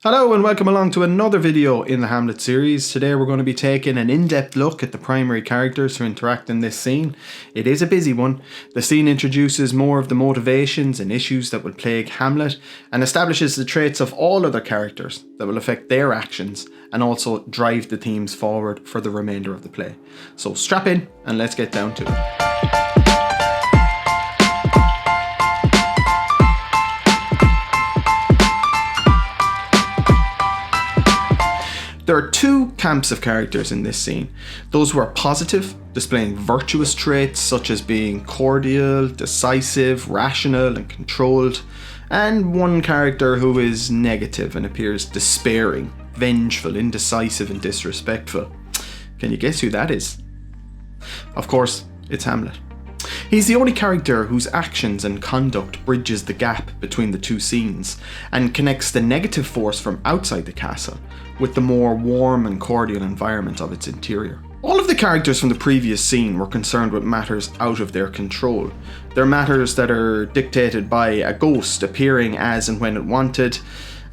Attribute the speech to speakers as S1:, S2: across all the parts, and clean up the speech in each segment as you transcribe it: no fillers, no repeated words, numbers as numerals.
S1: Hello and welcome along to another video in the Hamlet series. Today we're going to be taking an in-depth look at the primary characters who interact in this scene. It is a busy one. The scene introduces more of the motivations and issues that will plague Hamlet and establishes the traits of all other characters that will affect their actions and also drive the themes forward for the remainder of the play. So strap in and let's get down to it. There are two camps of characters in this scene. Those who are positive, displaying virtuous traits such as being cordial, decisive, rational and controlled, and one character who is negative and appears despairing, vengeful, indecisive and disrespectful. Can you guess who that is? Of course, it's Hamlet. He's the only character whose actions and conduct bridges the gap between the two scenes and connects the negative force from outside the castle with the more warm and cordial environment of its interior. All of the characters from the previous scene were concerned with matters out of their control. They're matters that are dictated by a ghost appearing as and when it wanted,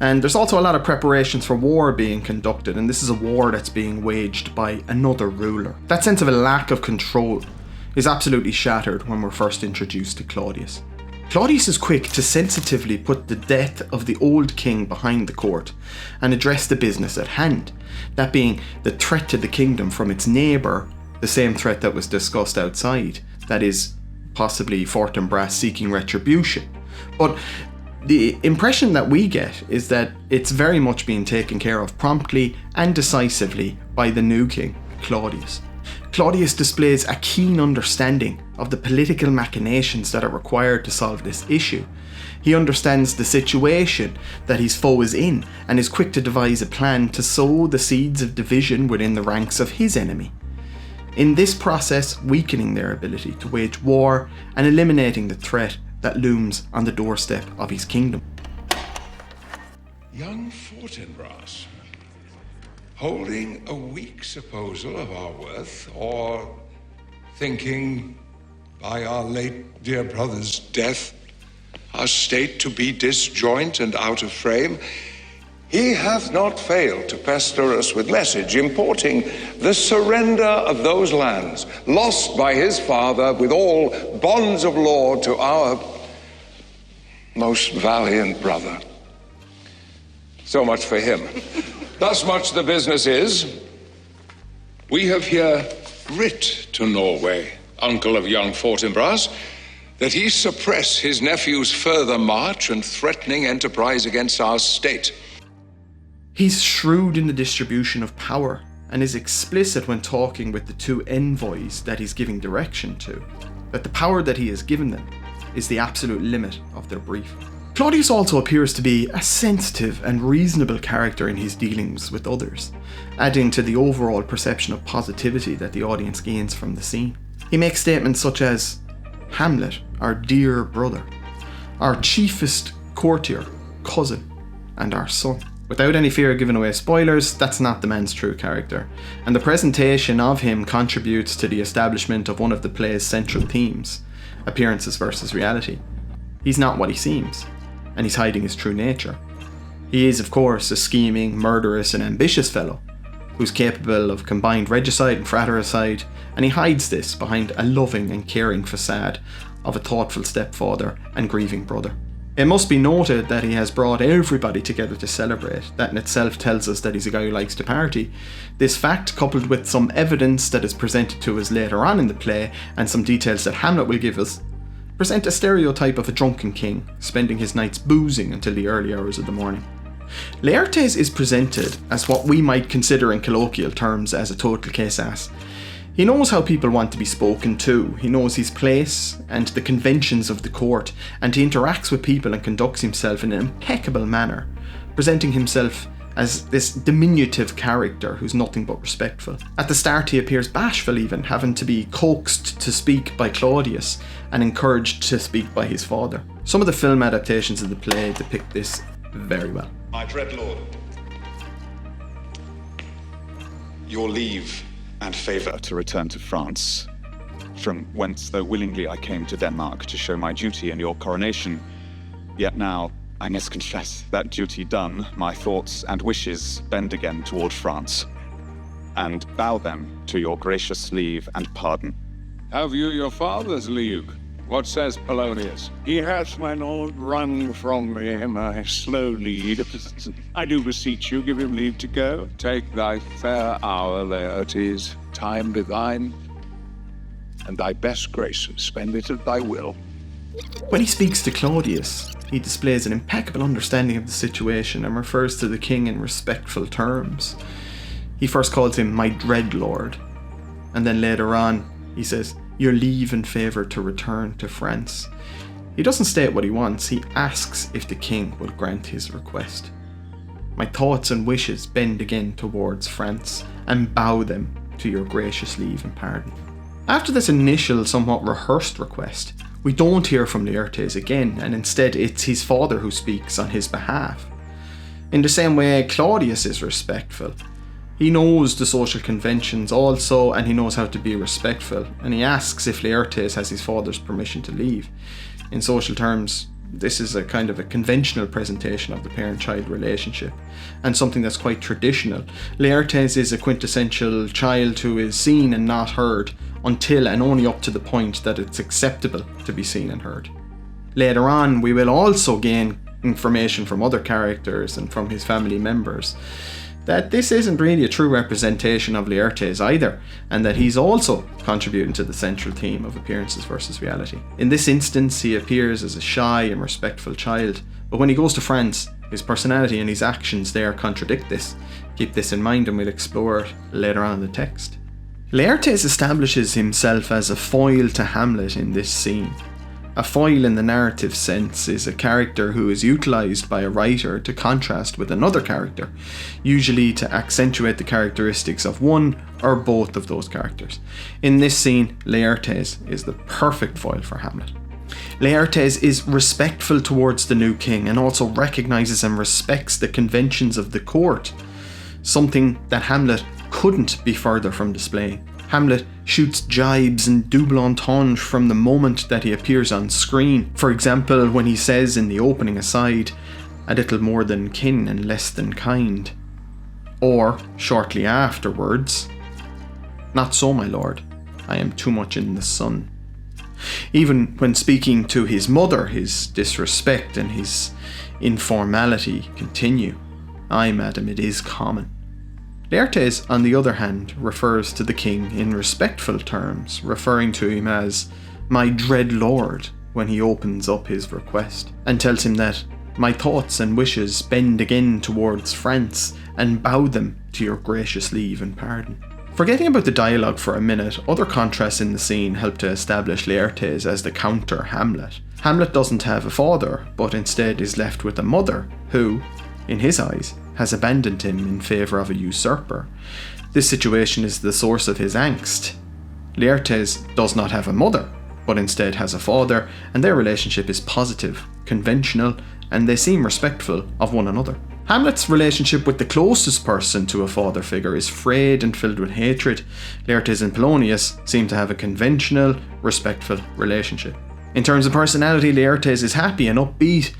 S1: and there's also a lot of preparations for war being conducted, and this is a war that's being waged by another ruler. That sense of a lack of control is absolutely shattered when we're first introduced to Claudius. Claudius is quick to sensitively put the death of the old king behind the court and address the business at hand, that being the threat to the kingdom from its neighbour, the same threat that was discussed outside, that is, possibly Fortinbras seeking retribution. But the impression that we get is that it's very much being taken care of promptly and decisively by the new king, Claudius. Claudius displays a keen understanding of the political machinations that are required to solve this issue. He understands the situation that his foe is in and is quick to devise a plan to sow the seeds of division within the ranks of his enemy, in this process weakening their ability to wage war and eliminating the threat that looms on the doorstep of his kingdom.
S2: Young Fortinbras, holding a weak supposal of our worth, or thinking by our late dear brother's death our state to be disjoint and out of frame, he hath not failed to pester us with message importing the surrender of those lands lost by his father with all bonds of law to our most valiant brother. So much for him. Thus much the business is, we have here writ to Norway, uncle of young Fortinbras, that he suppress his nephew's further march and threatening enterprise against our state.
S1: He's shrewd in the distribution of power and is explicit when talking with the two envoys that he's giving direction to, that the power that he has given them is the absolute limit of their brief. Claudius also appears to be a sensitive and reasonable character in his dealings with others, adding to the overall perception of positivity that the audience gains from the scene. He makes statements such as, "Hamlet, our dear brother, our chiefest courtier, cousin, and our son." Without any fear of giving away spoilers, that's not the man's true character, and the presentation of him contributes to the establishment of one of the play's central themes, appearances versus reality. He's not what he seems, and he's hiding his true nature. He is, of course, a scheming, murderous and ambitious fellow who's capable of combined regicide and fratricide, and he hides this behind a loving and caring facade of a thoughtful stepfather and grieving brother. It must be noted that he has brought everybody together to celebrate. That in itself tells us that he's a guy who likes to party. This fact, coupled with some evidence that is presented to us later on in the play and some details that Hamlet will give us, present a stereotype of a drunken king, spending his nights boozing until the early hours of the morning. Laertes is presented as what we might consider in colloquial terms as a total case ass. He knows how people want to be spoken to, he knows his place and the conventions of the court, and he interacts with people and conducts himself in an impeccable manner, presenting himself as this diminutive character who's nothing but respectful. At the start he appears bashful even, having to be coaxed to speak by Claudius and encouraged to speak by his father. Some of the film adaptations of the play depict this very well.
S3: My dread lord, your leave and favour
S4: to return to France, from whence though willingly I came to Denmark to show my duty in your coronation, yet now I must confess that duty done, my thoughts and wishes bend again toward France, and bow them to your gracious leave and pardon.
S5: Have you your father's leave? What says Polonius?
S6: He hath, my lord, wrung from me my slow lead. I do beseech you, give him leave to go.
S5: Take thy fair hour, Laertes, time be thine, and thy best grace spend it at thy will.
S1: When he speaks to Claudius, he displays an impeccable understanding of the situation and refers to the king in respectful terms. He first calls him my dread lord, and then later on he says, your leave and favour to return to France. He doesn't state what he wants, he asks if the king will grant his request. My thoughts and wishes bend again towards France, and bow them to your gracious leave and pardon. After this initial, somewhat rehearsed request, we don't hear from Laertes again, and instead it's his father who speaks on his behalf. In the same way, Claudius is respectful. He knows the social conventions also, and he knows how to be respectful, and he asks if Laertes has his father's permission to leave. In social terms, this is a kind of a conventional presentation of the parent-child relationship, and something that's quite traditional. Laertes is a quintessential child who is seen and not heard until and only up to the point that it's acceptable to be seen and heard. Later on, we will also gain information from other characters and from his family members that this isn't really a true representation of Laertes either, and that he's also contributing to the central theme of appearances versus reality. In this instance, he appears as a shy and respectful child, but when he goes to France, his personality and his actions there contradict this. Keep this in mind and we'll explore it later on in the text. Laertes establishes himself as a foil to Hamlet in this scene. A foil in the narrative sense is a character who is utilised by a writer to contrast with another character, usually to accentuate the characteristics of one or both of those characters. In this scene, Laertes is the perfect foil for Hamlet. Laertes is respectful towards the new king and also recognises and respects the conventions of the court, something that Hamlet couldn't be further from displaying. Hamlet shoots jibes and double entendre from the moment that he appears on screen. For example, when he says in the opening aside, a little more than kin and less than kind. Or, shortly afterwards, not so, my lord, I am too much in the sun. Even when speaking to his mother, his disrespect and his informality continue. Aye, madam, it is common. Laertes, on the other hand, refers to the king in respectful terms, referring to him as my dread lord when he opens up his request, and tells him that my thoughts and wishes bend again towards France, and bow them to your gracious leave and pardon. Forgetting about the dialogue for a minute, other contrasts in the scene help to establish Laertes as the counter Hamlet. Hamlet doesn't have a father, but instead is left with a mother who, in his eyes, has abandoned him in favour of a usurper. This situation is the source of his angst. Laertes does not have a mother, but instead has a father, and their relationship is positive, conventional, and they seem respectful of one another. Hamlet's relationship with the closest person to a father figure is frayed and filled with hatred. Laertes and Polonius seem to have a conventional, respectful relationship. In terms of personality, Laertes is happy and upbeat,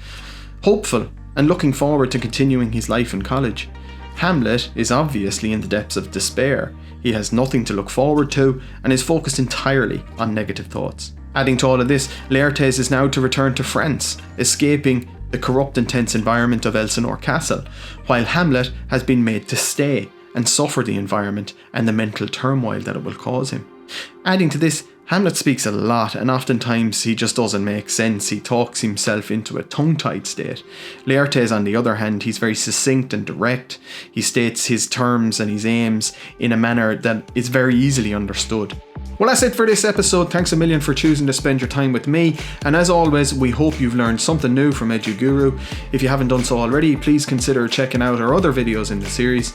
S1: hopeful, and looking forward to continuing his life in college. Hamlet is obviously in the depths of despair. He has nothing to look forward to and is focused entirely on negative thoughts. Adding to all of this, Laertes is now to return to France, escaping the corrupt and tense environment of Elsinore Castle, while Hamlet has been made to stay and suffer the environment and the mental turmoil that it will cause him. Adding to this, Hamlet speaks a lot and oftentimes he just doesn't make sense. He talks himself into a tongue-tied state. Laertes, on the other hand, he's very succinct and direct. He states his terms and his aims in a manner that is very easily understood. Well, that's it for this episode. Thanks a million for choosing to spend your time with me. And as always, we hope you've learned something new from Eduguru. If you haven't done so already, please consider checking out our other videos in the series.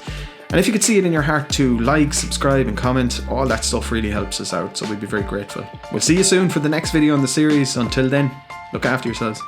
S1: And if you could see it in your heart to like, subscribe and comment, all that stuff really helps us out, so we'd be very grateful. We'll see you soon for the next video in the series. Until then, look after yourselves.